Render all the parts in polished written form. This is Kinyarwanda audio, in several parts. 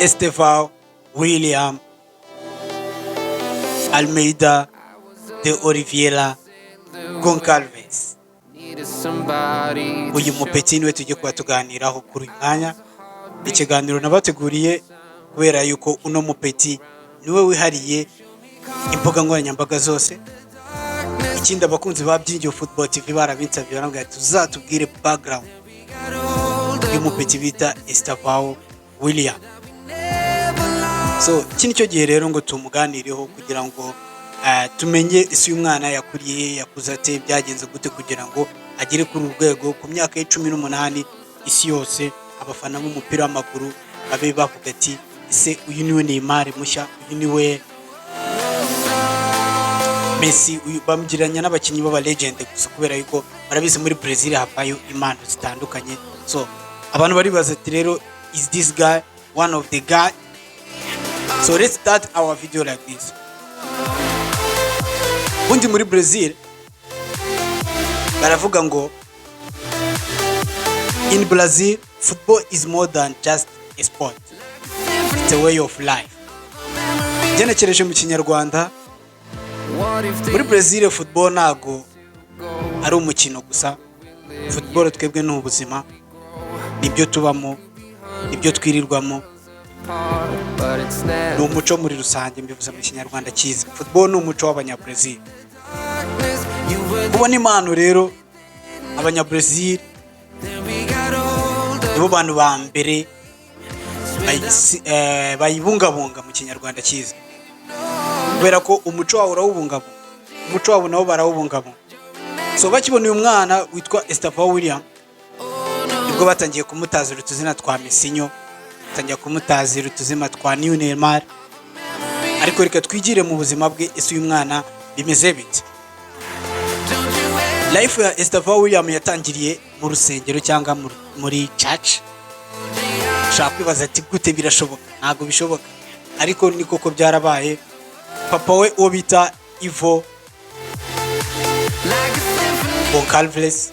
Estevão William Almeida de Oliveira Goncalves. Uyu mupeti niwe tujye kuba tuganiraho kuri uyu mwanya. Ikiganiro nabateguriye kubera yuko uno mupeti niwe wihariye imbuga nkoranyambaga zose. Ikindi abakunzi ba Byinjiro Football TV barabinsabiye barambwira tuzatubwire background uyu mupeti bita Estevão William. So iki nicyo gihe rero ngo tumuganireho kugira ngo tumenye isi y'umwana yakuriye yakuze ate, byagenze gute kugira ngo agere kuri urwego. Ku myaka ya 18 isi yose abafana b'umupira w'amaguru babe bavuga ati ese uyu niwe Neymar mushya, uyu niwe Messi, uyu bamugiranya n'abakinnyi b'aba legend gusa kubera yuko barabizi muri Brazil hapayo impano zitandukanye. So abantu bari baza ati rero is this guy one of the guy? So let's start our video like this. Undi muri Brazil baravuga ngo in Brazil football is more than just a sport, it's a way of life. Genekereje mu Kinyarwanda, muri Brazil football ntago ari umukino gusa. Football twebwe ni ubuzima, nibyo tubamo, nibyo twirirwamo, ni umuco muri rusange. Mbivuze mu Kinyarwanda cyiza, football ni umuco w'abanyabrazil. Ubona impano rero abanyabrazil nibo bantu ba mbere bayibungabunga mu Kinyarwanda cyiza, kubera ko umuco wabo urawubungabunga, umuco wabo nabo barawubungabunga. So bakibona uyu mwana witwa Estevão William, nibwo batangiye kumutazira utuzina twa Messinho, batangiye kumutazira utuzima twa New Neymar. Ariko reka twigire mu buzima bwe, ese uyu mwana bimeze bite. Life ya Estevão William yatangiriye mu rusengero cyangwa muri church. Shaka kwibaza ati gute birashoboka? Ntago bishoboka, ariko niko ko byarabaye. Papa we uwo bita Ivo Goncalves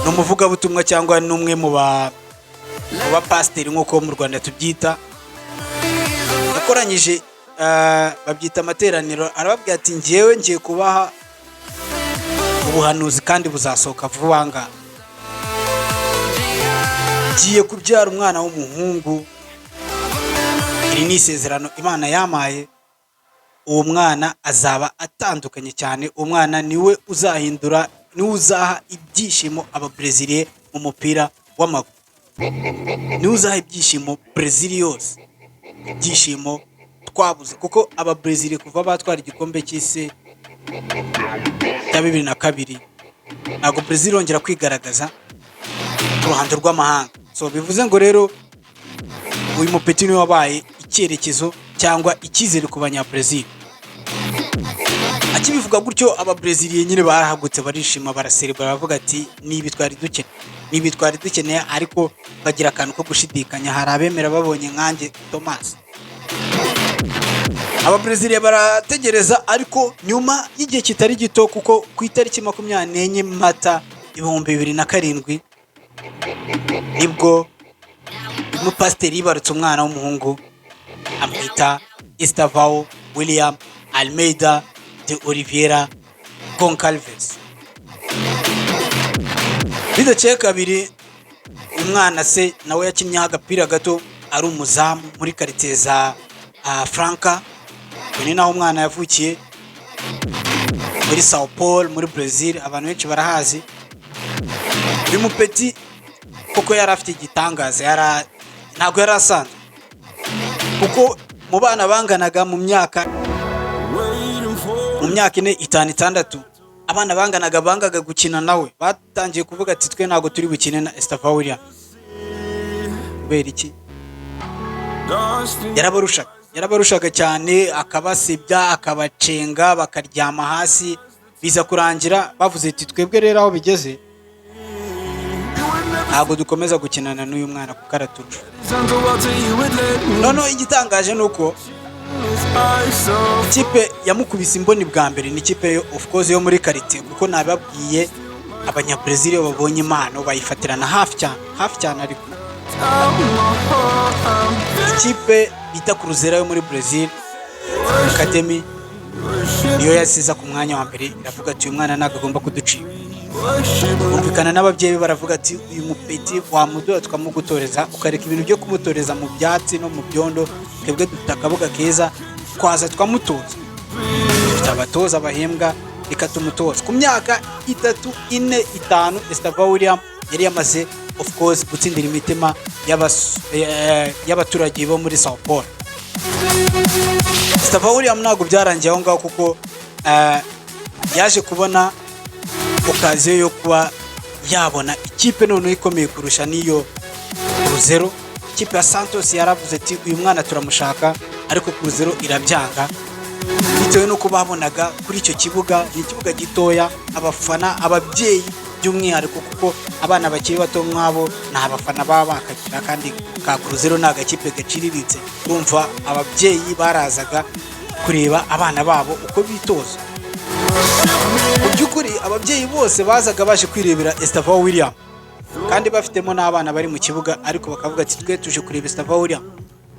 n'umuvuga butumwa cyangwa n'umwe mu ba pastor nkuko mu Rwanda tubyita, yakoranyije babyita amateraniro. Arababwira ati ngiye kubaha ubuhanuzi kandi buzasohoka vuba nga, ngiye kubyara umwana w'umuhungu. Iri ni isezerano Imana yamaye. Uwo mwana azaba atandukanye cyane. Umwana niwe uzahindura, niwe uzaha ibyishimo aba-Brazil mu mupira w'amaguru, niwe uzaha ibyishimo Brazil yose, ibyishimo twabuze. Kuko aba-Brazil kuva batwara igikombe cy'isi cya 2002 ntabwo Brazil yongera kwigaragaza ku ruhando rw'amahanga. So bivuze ngo rero uyu mupeti niwe wabaye icyerekezo cyangwa icyizere ku banya-Brazil. Akibivuga gutyo aba-Braziliens nyine barahagutse barishima, baraserebra, baravuga ati nibi twari dukeneye, ariko bagira akantu ko gushidikanya. Hari abemera babonye nkanjye Thomas. Aba-Brazil barategereza, ariko nyuma y'igihe kitari gito, kuko ku itariki 24 Mata 2007 nibwo umupasiteri yibarutse umwana w'umuhungu amwita Estevão William Almeida de Oliveira Goncalves. Bidakeye kabiri umwana se nawe yakinnye agapira gato, ari umuzamu muri quartier za Franca. Ni naho umwana yavukiye muri São Paulo muri Brazil. Abantu benshi barahazi uyu mupeti kuko yari afite igitangaza. Ntago yari asanzwe, kuko mu bana banganaga mu myaka 4, 5, 6 abana bangaga gukina nawe batangiye kuvuga ati twe ntago turi bukine na Estevão William. Kubera iki? Yarabarushaga cyane, akabasebya, akabacenga, bakaryama hasi. Biza kurangira bavuze ati twebwe rero aho bigeze ntago dukomeza gukinana n'uyu mwana kuko araturusha. Noneho igitangaje nuko ikipe yamukubise imboni bwa mbere ni ikipe of course yo muri quartier, kuko nababwiye abanya-Brazil babonye impano bayifatirana hafi cyane, ariko ikipe bita Cruzeiro yo muri Brazil Academy niyo yasiza ku mwanya wa mbere, iravuga ati uyu mwana ntabwo agomba kuducika. Bumvikana n'ababyeyi baravuga ati uyu mupeti wamuduha tukamugutoreza, ukareka ibintu byo kumutoreza mu byatsi no mu byondo, twebwe dufite akabuga keza twaza twamutoza, dufite abatoza bahembwa reka tumutoza. Ku myaka 3, 4, 5 Estevão William yari yamaze of course gutsindira imitima y'abaturage bo muri Sao Paulo. Estevão William ntabwo byarangiye aho ngaho, kuko yaje kubona okaziyo yo kuba yabona ikipe noneho ikomeye kurusha niyo Cruzeiro. Ikipe ya Santos yaravuze ati uyu mwana turamushaka, ariko Cruzeiro irabyanga bitewe no kubabonaga kuri icyo kibuga, ni ikibuga gitoya, abafana ababyeyi by'umwihariko, kuko abana bakiri bato nk'abo nta bafana baba bakagira, kandi ka Cruzeiro ni agakipe gaciriritse. Urumva ababyeyi barazaga kureba abana babo uko bitoza. Mu by'ukuri ababyeyi bose bazaga baje kwirebera Estevão William, kandi bafitemo n'abana bari mu kibuga, ariko bakavuga ati twe tuje kureba Estevão William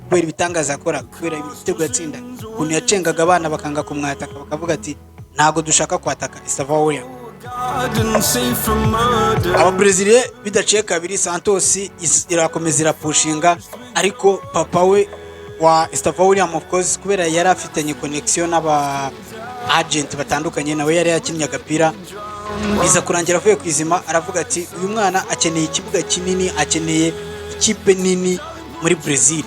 kubera ibitangaza akora, kubera ibitego yatsinda, ukuntu yacengaga abana bakanga kumwataka, bakavuga ati ntago dushaka kwataka Estevão William. Ababraziliye bidaciye kabiri Santos irakomeza irapushinga, ariko papa we wa Estevão William of course kubera yari afitanye connection n'aba agent batandukanye, nawe yari yakinnye agapira, biza kurangira avuye kwizima, aravuga ati uyu mwana akeneye ikibuga kinini, akeneye ikipe nini muri Brazil.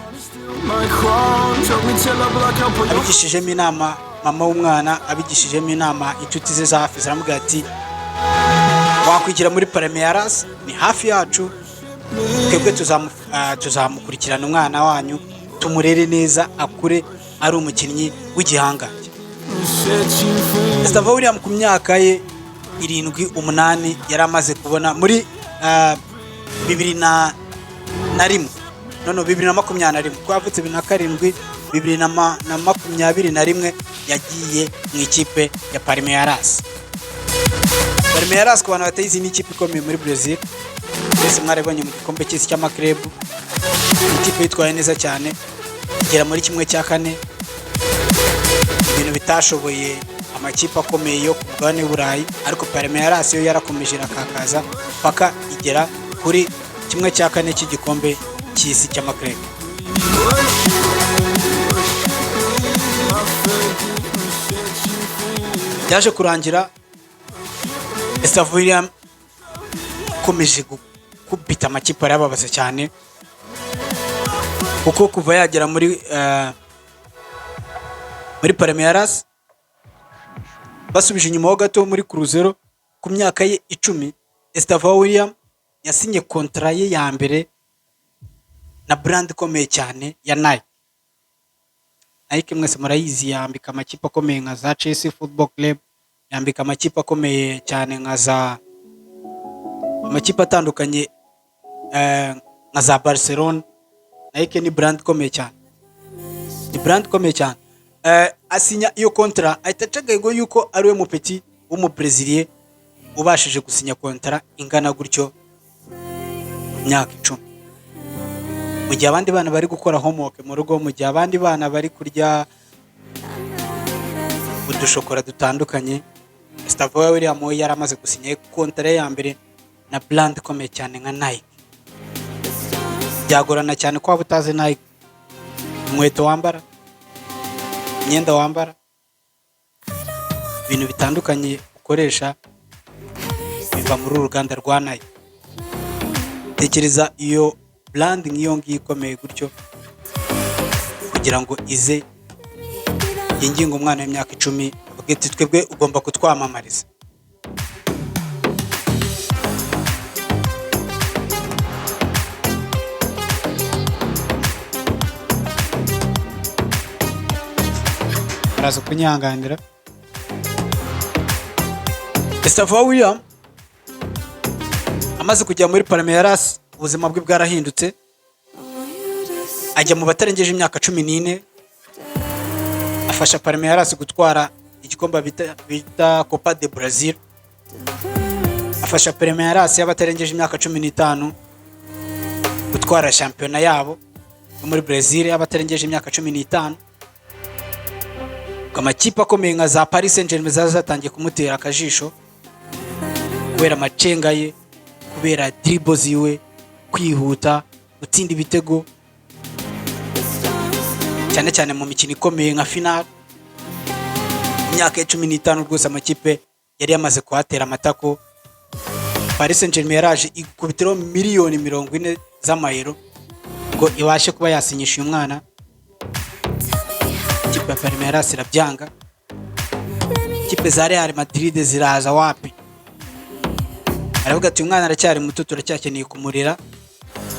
Abigishijemo inama mama w'umwana, abigishijemo inama inshuti ze za hafi, zaramubwira ati wakwigira muri Palmeiras, ni hafi yacu, twebwe tuzamukurikirana umwana wanyu, tumurere neza akure ari umukinnyi w'igihangange. Estevão William ku myaka ye 7, 8 yari amaze kubona muri 2021 2021 twavutse 2007 2021 yagiye mu ikipe ya Palmeiras. Palmeiras ku bantu batayizi ni ikipe ikomeye muri Brazil, mbese mwarabonye mu gikombe cy'isi cy'amaklub, ikipe yitwaye neza cyane igera muri 1/4, ibintu bitashoboye amakipe akomeye yo ku mugabane w'Uburayi, ariko Palmeiras yo yarakomeje irakakaza paka igera kuri 1/4 cy'igikombe cy'isi cy'amaklub. Yaje kurangira Estevão William komeje kubita amakipe arababaza cyane, kuko kuva yagera muri Palmeiras basubije inyuma ho gato muri Cruzeiro. Ku myaka ye 10 Estevão William yasinye kontra ye ya mbere na brand ikomeye cyane ya Nike. Nike mwese murayizi, yambika amakipe akomeye nka za Chelsea Football Club, yambika amakipe akomeye cyane nka za amakipe atandukanye nka za Barcelona. Nike ni brand ikomeye cyane, ni brand ikomeye cyane. Asinya iyo kontra ahitacagaye yuko ari we mupeti w'umubraziliye ubashije gusinya kontra ingana gutyo myaka 10, mu gihe abandi bana bari gukora homework mu rugo, mu gihe abandi bana bari kurya udushokora dutandukanye. Estevão William yari amaze gusinya kontra ya mbere na brand ikomeye cyane nka Nike. Byagorana cyane ko abutaze Nike, inkweto wambara, imyenda wambara, ibintu bitandukanye ukoresha biva muri uruganda rwa Nike. Tekereza iyo brand nk'iyo ngiyo ikomeye gutyo kugira ngo ize yinginga umwana w'imyaka 10 avuga ati twebwe ugomba kutwamamariza. Araza kunyanganira. Estevão William amaze kujya muri Palmeiras, ubuzima bwe bwarahindutse, ajya mu batarengeje imyaka 14, afasha Palmeiras gutwara igikombe bita Copa do Brasil, afasha Palmeiras y'abatarengeje imyaka 15 gutwara shampiyona yabo yo muri Brazil y'abatarengeje imyaka 15. Amakipe akomeye nka za Paris Saint-Germain zatangiye kumutera akajisho kubera amacenga ye, kubera dribbles yiwe, kwihuta, gutsinda ibitego cyane cyane mu mikino ikomeye nka final. Imyaka 15 rwose amakipe yari yamaze kuhatera amatako. Paris Saint-Germain yaraje ikubitiro miliyoni 40 z'amayero ngo ibashe kuba yasinyisha uyu mwana. Ikipe ya Palmeiras irabyanga. Ikipe za Real Madrid ziraza wapi, aravuga ati umwana aracyari muto, turacyakeneye kumurera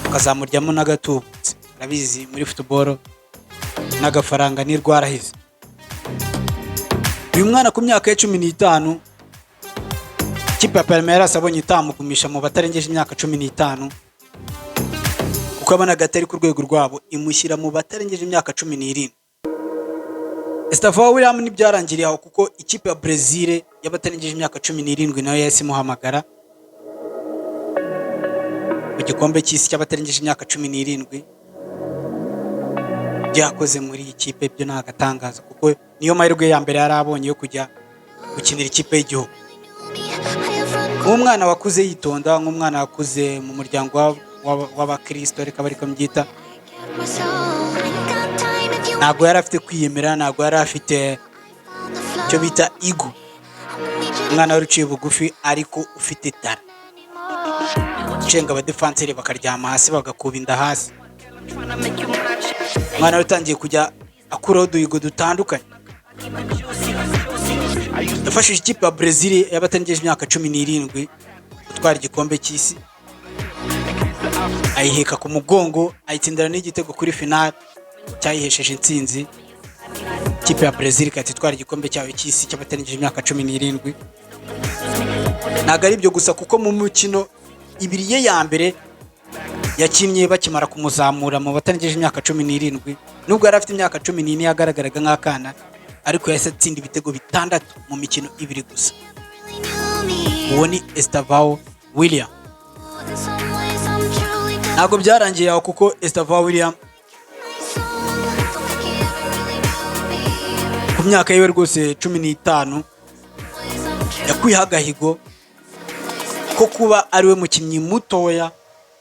ukazamuryamo n'agatubutse. Arabizi muri football n'agafaranga ni rwarahize. Uyu mwana ku myaka ya 15 ikipe ya Palmeiras abonye itamugumisha mu batarengeje imyaka 15 kuko abana gatari ku rwego rwabo, imushyira mu batarengeje imyaka 17. Estevão William ni byarangiriye aho kuko ikipe ya Brazil y'abatarengeje imyaka 17 nayo yahise imuhamagara mu gikombe cy'isi cy'abatarengeje imyaka 17. Byakoze muri ikipe byo nagatangaza kuko niyo mahirwe ya mbere yarabonye yo kujya gukinira ikipe y'igihugu. Umwana wakuze yitonda, nk'umwana wakuze mu muryango w'abakristo reka bari kombyita, ntabwo yari afite kwiyemera, ntabwo yari afite icyo bita ego. Umwana wari uciye bugufi ariko ufite tara, cenga abadefanseri bakaryama hasi bagakuba inda hasi. Umwana wari utangiye kujya akuraho uduhigo dutandukanye. Yafashije ikipe ya Brazil y'abatarengeje imyaka 17 gutwara igikombe cy'isi, ayiheka ku mugongo, ayitsindira n'igitego kuri final cyayihesheje intsinzi. Ikipe ya Brazil ikatwara igikombe cyayo cy'isi cy'abatarengeje imyaka 17. Ntabwo ari byo gusa kuko mu mukino ibiri ye ya mbere yakinnye bakimara kumuzamura mu batarengeje imyaka 17, nubwo yari afite imyaka 14 yagaragaraga nk'akana, ariko yahise atsinda ibitego 6 mu mikino ibiri gusa. Uwo ni Estevão William. Ntabwo byarangiye aho kuko Estevão William ku myaka yiwe rwose 15 yakwiha agahigo ko kuba ariwe mukinnyi mutoya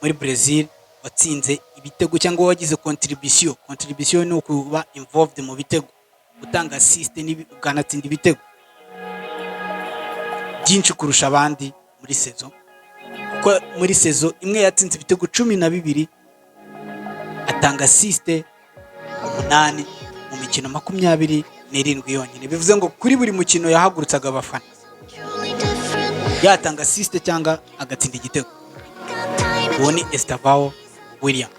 muri Brazil watsinze ibitego cyangwa wagize contribution. Contribution ni ukuba involved mu bitego, gutanga assist ukanatsinda ibitego byinshi kurusha abandi muri sezo. Kuko muri sezo imwe yatsinze ibitego 12, atanga assist 8 mu mikino 27 yonyine. Bivuze ngo kuri buri mukino yahagurutsaga abafana, yatanga assist cyangwa agatsinda igitego. Uwo ni Estevão William.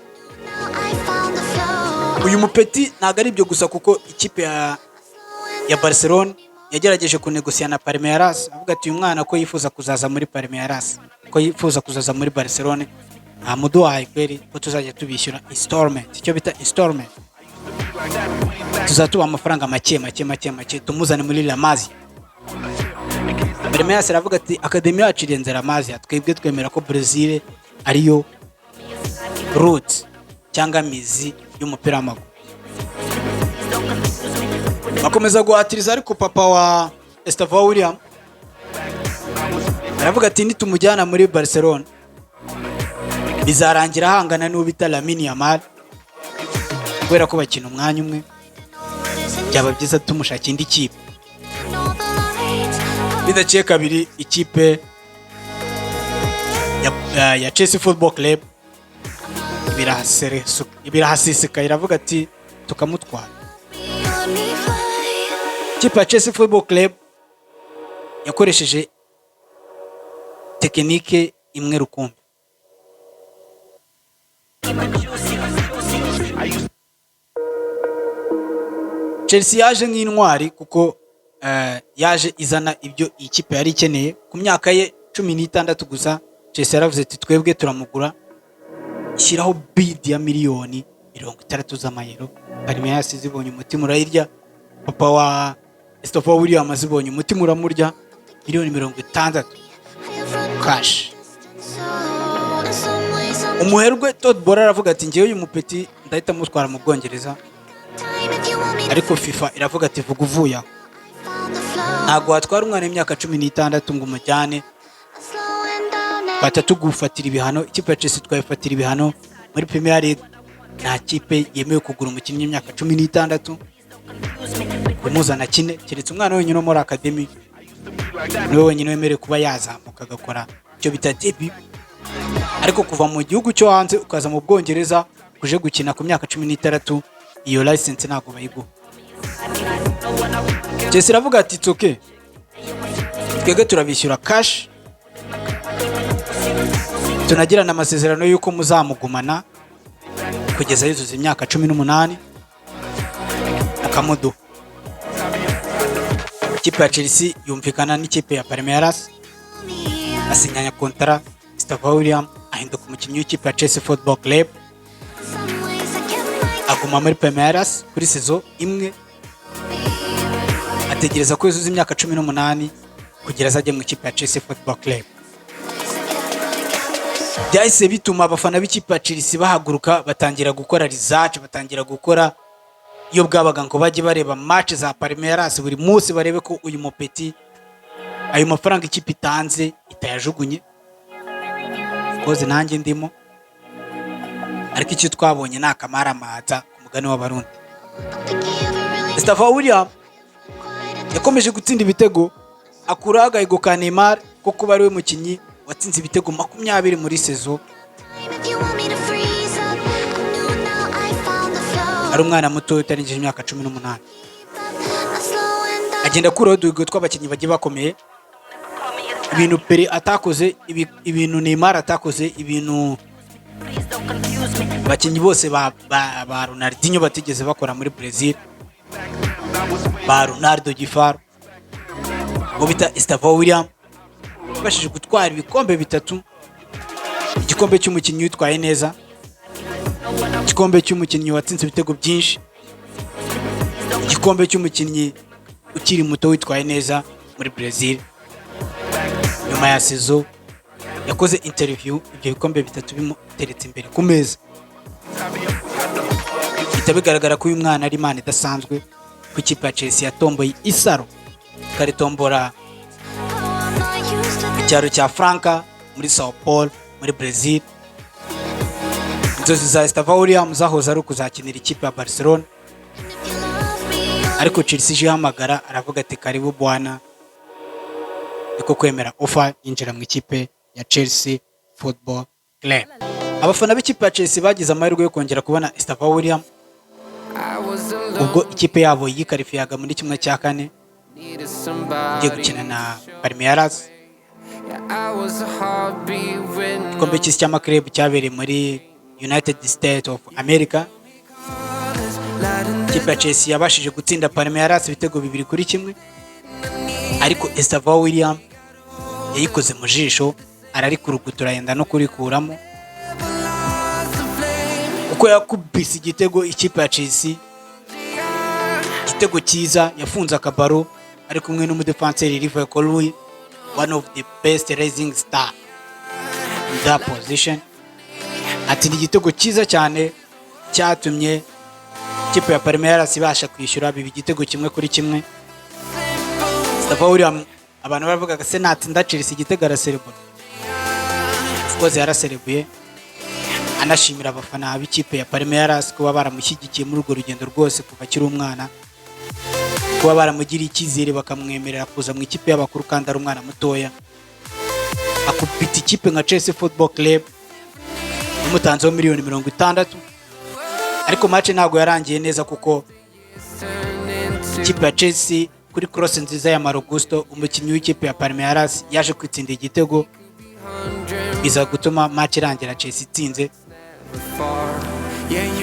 Uyu mupeti ntabwo ari byo gusa kuko ikipe ya Barcelona yagerageje kunegosia na Palmeiras, avuga ati uyu mwana ko yifuza kuzaza muri Palmeiras, ko yifuza kuzaza muri Barcelona, amuduhaye kweri ko tuzajya tubishyura installment, icyo bita installment. Tuzatuba amafaranga make tumuzane muri La Masia. Palmeiras aravuga ati academy yacu irenze La Masia, twebwe twemera ko Brazil ariyo root cyangwa mizi y'umupira w'amaguru. Bakomeza guhatiriza ariko papa wa Estevão William aravuga ati nitumujyana muri Barcelona bizarangira hangana n'ubita Lamine Yamal kubera ko bakina umwanya umwe, byaba byiza tumushakira indi kipe. Bidaciye kabiri ikipe ya Chelsea Football Club ibirahasisika iravuga ati tukamutwara. Ikipe ya Chelsea Football Club yakoresheje tekinike imwe rukumbi. Chelsea yaje nk'intwari kuko yaje izana ibyo ikipe yari ikeneye. Ku myaka ye 16 gusa Chelsea yaravuze ati twebwe turamugura, ishyiraho bid ya miliyoni 60 z'amayero. Palmeiras zibonye umutima urayirya, papa wa Estevão William azibonye umutima uramurya, miliyoni 60 cash. umuherwe Todd Boehly aravuga ati ngewe uyu mupeti ndahita mutwara mu Bwongereza, ariko FIFA iravuga ati vuga uvuye aho, ntabwo watwara umwana w'imyaka 16 ngo umujyane, batatugufatira ibihano. Ikipe ya Chelsea twayifatira ibihano muri Premier League, nta kipe yemewe kugura umukinnyi w'imyaka 16 kumuzana kine, keretse umwana wenyine muri academy niwe wenyine wemerewe kuba yazamuka agakora icyo bita debut, ariko kuva mu gihugu cyo hanze ukaza mu Bwongereza kuje gukina ku myaka 16 iyo license ntabwo bayiguha. Chelsea iravuga ati okay, twebwe turabishyura cash, tunagirana amasezerano y'uko muzamugumana kugeza yuzuza imyaka 18 akamudu. Ikipe ya Chelsea yumvikana n'ikipe ya Palmeiras, asinyanya kontara. Steve William ahinduka umukinnyi w'ikipe ya Chelsea Football Club, aguma muri Palmeiras kuri sezo imwe, ategereza ko yuzuza imyaka 18 kugira azajye mu ikipe ya Chelsea Football Club. Byahise bituma abafana b'ikipe ya Chelsea bahaguruka, batangira gukora research, batangira gukora iyo bwabaga ngo bajye bareba match za Palmeiras buri munsi, barebe ko uyu mupeti ayo mafaranga ikipe itanze itayajugunye, koze nanjye ndimo. Ariko icyo twabonye na kamara mata ku mugani w'abarundi. Steve William yakomeje gutsinda ibitego, akura agahigo ka Neymar ko kuba ari we mukinnyi watsinze ibitego 20 muri sezo. Ari umwana muto utarengeje imyaka 18, agenda kuri uduhigo tw'abakinnyi bagiye bakomeye, ibintu Pele atakoze, ibintu Neymar atakoze, ibintu abakinnyi bose ba Ronaldinho batigeze bakora muri Brazil, ba Ronaldo Gifaro, ngo bita Steve William bashije gutwara ibikombe bitatu: igikombe cy'umukinnyi witwaye neza, igikombe cy'umukinnyi watsinze ibitego byinshi, igikombe cy'umukinnyi ukiri muto witwaye neza muri Brazil. Nyuma ya sezo yakoze interview, ibyo bikombe bitatu bimuteretse imbere ku meza. Bitabigaragara ko uyu mwana ari imana idasanzwe, ku ikipe ya Chelsea yatomboye isaro, karitombora icyaro cya Franca muri Sao Paulo muri Brazil. Inzozi za Steve William zahoze ari kuzakinira ikipe ya Barcelona, ariko Chelsea ihamagara aravuga ati karibu bwana, niko kwemera offer yinjira mu ikipe ya Chelsea Football Club. Abafana b'ikipe ya Chelsea bagize amahirwe yo kongera kubona Steve William ubwo ikipe yabo yikarifiyaga muri kimwe cya kane igiye gukina na Palmeiras. Igikombe cy'isi cy'amaklub cyabereye muri United States of America. Ikipe ya Chelsea yabashije gutsinda Palmeiras ibitego 2-1, ariko Steve William yayikoze mu jisho, ararikurugutura yenda no kurikuramo, uko yakubise igitego ikipe ya Chelsea, igitego cyiza, yafunze akabaro ari kumwe n'umudefenseur Liverpool Colui, one of the best rising star in that position. Ati ni igitego cyiza cyane cyatumye ikipe ya Palmeiras ibasha kwishyura bibi igitego 1-1. Steve William abantu baravuga se natsinda Chelsea igitego araserebura, koze yaraserebuye, anashimira abafana b'ikipe ya Palmeiras kuba baramushyigikiye muri urwo rugendo rwose kuva kiri umwana, kuba baramugiriye icyizere bakamwemerera kuza mu ikipe y'abakuru kandi ari umwana mutoya, akubita ikipe nka Chelsea Football Club umutanzeho miliyoni 60. Ariko match ntago yarangiye neza kuko ikipe ya Chelsea kuri cross nziza ya Marogusto, umukinnyi w'ikipe ya Palmeiras yaje kwitsinda igitego, biza gutuma match irangira Chelsea itsinze.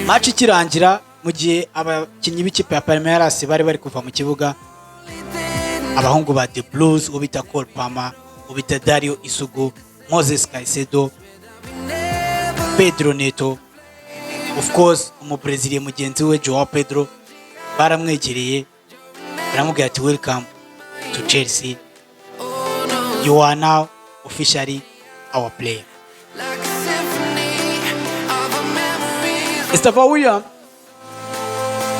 Match ikirangira mu gihe abakinnyi b'ikipe ya Palmeiras bari kuva mu kibuga, abahungu ba The Blues ubita Cole Palmer, ubita Dario Isugu, Moses Caicedo, Pedro Neto, of course umubrazilian mugenzi we Joao Pedro, baramwegereye baramubwira ati welcome to Chelsea, you are now officially our player. Estava William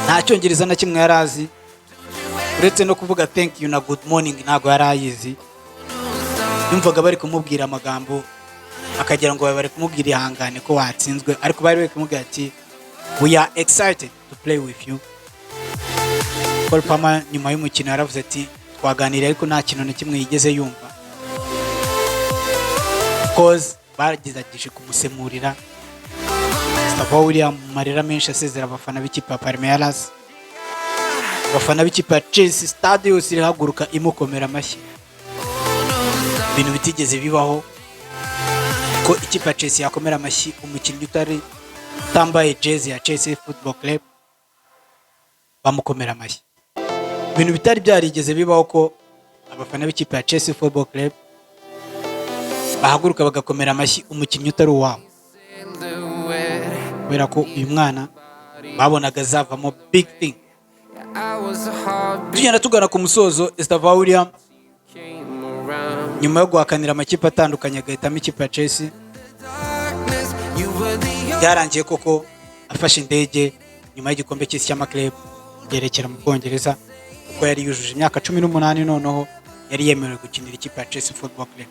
nta cyongereza na kimwe yari azi, uretse no kuvuga thank you na good morning ntabwo yari ayizi. Yumvaga bari kumubwira amagambo akagira ngo bari kumubwira ihangane ko watsinzwe, ariko bari kumubwira ati we are excited to play with you. Cole Palmer nyuma y'umukino yaravuze ati twaganiriye ariko nta kintu na kimwe yigeze yumva, cause bagerageje kumusemurira. Estava William mu marira menshi asezera abafana b'ikipe ya Palmeiras. Abafana b'ikipe ya Chelsea stade yose irahaguruka imukomera amashyi, ibintu bitigeze bibaho ko ikipe ya Chelsea yakomera amashyi umukinnyi utambaye jezi ya Chelsea Football Club bamukomera amashyi. Ibintu bitari byarigeze bibaho ko abafana b'ikipe ya Chelsea Football Club bahaguruka bagakomera amashyi umukinnyi utari uwabo, kubera ko uyu mwana babonaga azavamo big thing. Tugenda tugana ku musozo, Estava William nyuma yo guhakanira amakipe atandukanye agahitamo ikipe ya Chelsea, byarangiye koko afashe indege nyuma y'igikombe cy'isi cy'amaklub yerekera mu Bwongereza, kuko yari yujuje imyaka 18 noneho yari yemerewe gukinira ikipe ya Chelsea Football Club.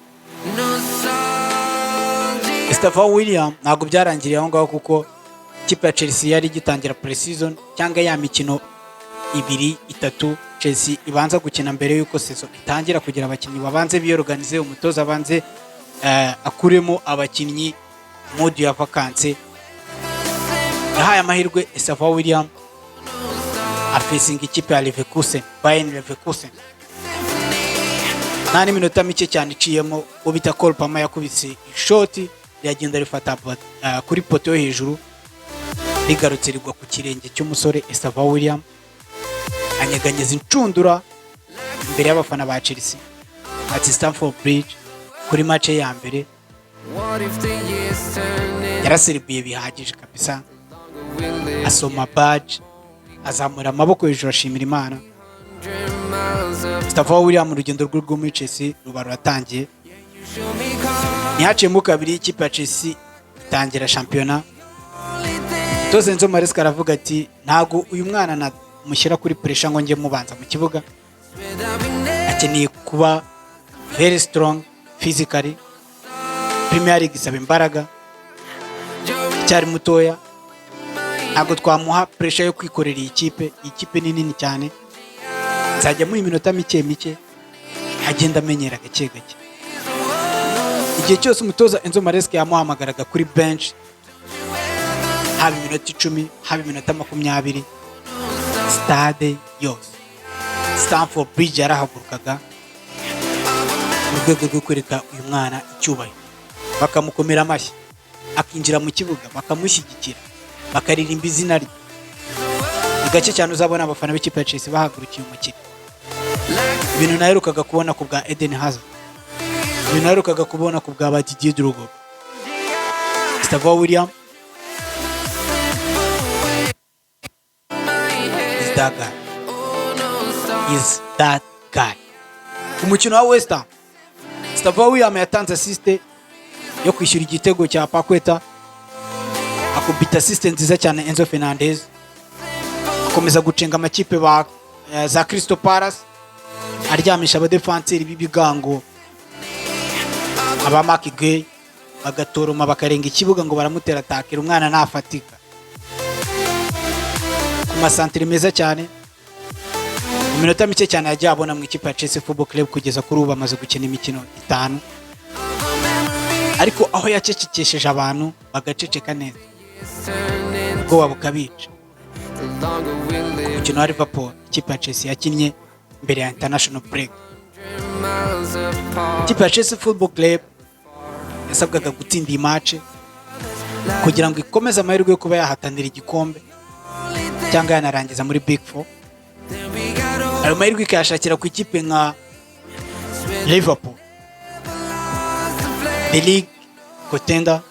Estava William ntabwo byarangiriye aho ngaho, kuko ikipe ya Chelsea yari gitangira pre-season cyangwa ya mikino 2-3 Chelsea ibanza gukina mbere yuko season itangira, kugira abakinnyi babanze biyorganize, umutoza abanze akuremo abakinnyi mode ya vacances. Yahaye amahirwe Estava William afacing ikipe ya Leverkusen, Bayern Leverkusen. Nta n'iminota mike cyane iciyemo ubita Cole Palmer yakubise ishoti ryagenda rifata kuri poto yo hejuru, rigarutse rigwa ku kirenge cy'umusore Estava William, anyeganyeza incundura imbere y'abafana ba Chelsea ati Stamford Bridge kuri match ya mbere. Yaraseribiye bihagije kabisa, asoma badge, azamura amaboko hejuru ashimira Imana. Estava William urugendo rwo muri Chelsea ruba ruratangiye. Ntihaciyemo kabiri ikipe ya Chelsea itangira shampiyona. Toze Enzo Maresca aravuga ati ntago uyu mwana na mushyira kuri pressure ngo nge mubanza mu kibuga, akeneye kuba very strong physically. Premier League isaba imbaraga, cyari mutoya, ntabwo twamuha pressure yo kwikorera ikipe ni nini cyane. Nzajya muri minota mike agenda amenyera gake gake. Igihe cyose umutoza Enzo Maresca yamuhamagaraga kuri bench, haba iminota 10 haba iminota 20, stade yose Stamford Bridge yarahagurukaga mu rwego rwo kwereka uyu mwana icyubahiro, bakamukomera amashyi, akinjira mu kibuga bakamushyigikira, bakaririmba izina rye. Ni gake cyane uzabona abafana b'ikipe ya Chelsea bahagurukiye umukino. Ibintu naherukaga kubona ku bwa Eden Hazard, ibintu naherukaga kubona ku bwa Didier Drogba. Estava William is that guy. Umukino wa West Ham, Estava William yatanze assist yo kwishyura igitego cya Paqueta, akubita assist nziza cyane Enzo Fernandez, akomeza gucenga amakipe za Crystal Palace, aryamisha abadefenseri b'ibigango aba Mark Gay, bagatoroma bakarenga ikibuga ngo baramutera atakira. Umwana nafatika ku masantere meza cyane. Iminota mike cyane yagiye abona mu ikipe ya Chelsea Football Club, kugeza kuri ubu bamaze gukina imikino 5, ariko aho yacecekesheje abantu bagaceceka neza, ubwoba bukabica. Umukino wa Liverpool ikipe ya Chelsea yakinnye mbere ya international break. Ikipe ya Chelsea Football Club yasabwaga gutsinda iyi match kugira ngo ikomeze amahirwe yo kuba yahatanira igikombe cyangwa yanarangiza muri Big Four. Ayo mahirwe ikayashakira ku ikipe nka Liverpool, the league contender,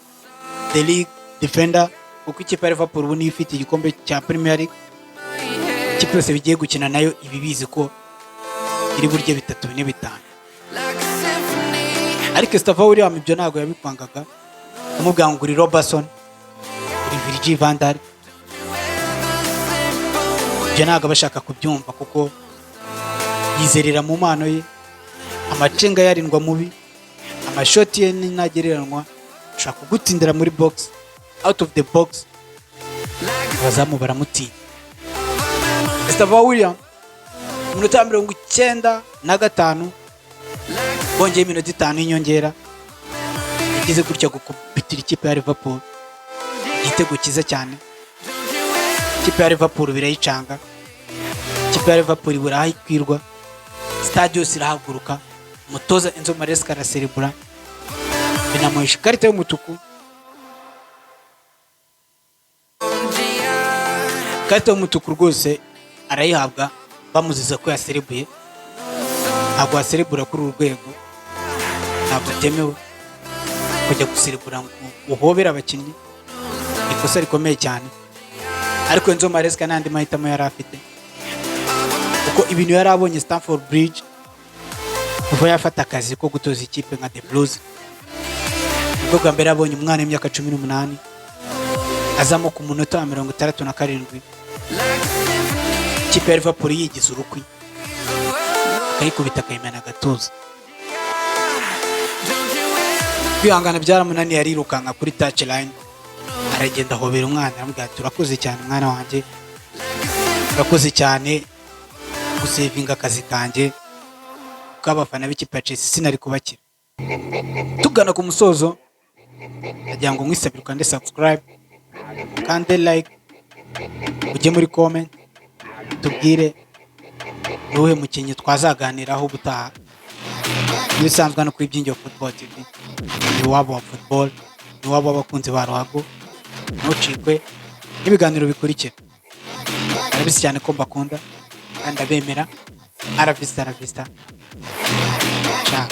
the league defender, kuko ikipe ya Liverpool ubu niyo ifite igikombe cya Premier League. Ikipe yose bigiye gukina nayo ibibizi ko iri burye 3-4-5. Ariko Estava William ibyo ntago yabikwangaga, umubwira ngo uri Robertson, uri Virgil van Dijk, ibyo ntabwo bashaka kubyumva kuko yizerera mu mpano ye, amacenga yarindwa mubi, amashoti ye ntagereranywa, ashaka kugutindira muri box, out of the box, abazamu baramutinya. Estava William minota 95 bongeye iminota 5 y'inyongera, yagize gutya gukubitira ikipe ya Liverpool igitego cyiza cyane. Ikipe ya Liverpool birayicanga, ikipe ya Liverpool burahikwirwa, stade yose irahaguruka, umutoza Enzo Maresca araserebura, binamuhisha ikarita y'umutuku. Ikarita y'umutuku rwose arayihabwa bamuziza ko yaserebuye. Ntabwo waserebura kuri uru rwego, ntabwo byemewe kujya guserebura ngo uhobera abakinnyi, ikosa rikomeye cyane. Ariko Enzo Maresca n'andi mahitamo yari afite, kuko ibintu yari abonye Stamford Bridge kuva yafata akazi ko gutoza ikipe nka The Blues. Ubwo bwa mbere abonye umwana w'imyaka 18 azamo ku munota wa 67 ikipe ya Liverpool yigize urukwi, akayikubita akayimena agatuza. Kwihangana byaramunaniye, arirukanka kuri touchline, aragenda ahobera umwana aramubwira ati urakoze cyane mwana wanjye, urakoze cyane gusevinga akazi kanjye, kuko abafana b'ikipe ya Chelsea sinari kubakira. Tugana ku musozo, ndagira ngo mwisabire kandi subscribe kandi like, ujye muri comment tubwire uwuhe mukinnyi twazaganiraho ubutaha. Iyo usanzwe no kuri Byinjiro Football TV, ni wabo wa football, ni wabo w'abakunzi ba ruhago. Ntucikwe n'ibiganiro bikurikira. Arabisi cyane ko mbakunda kandi abemera. Aravista. Ciao.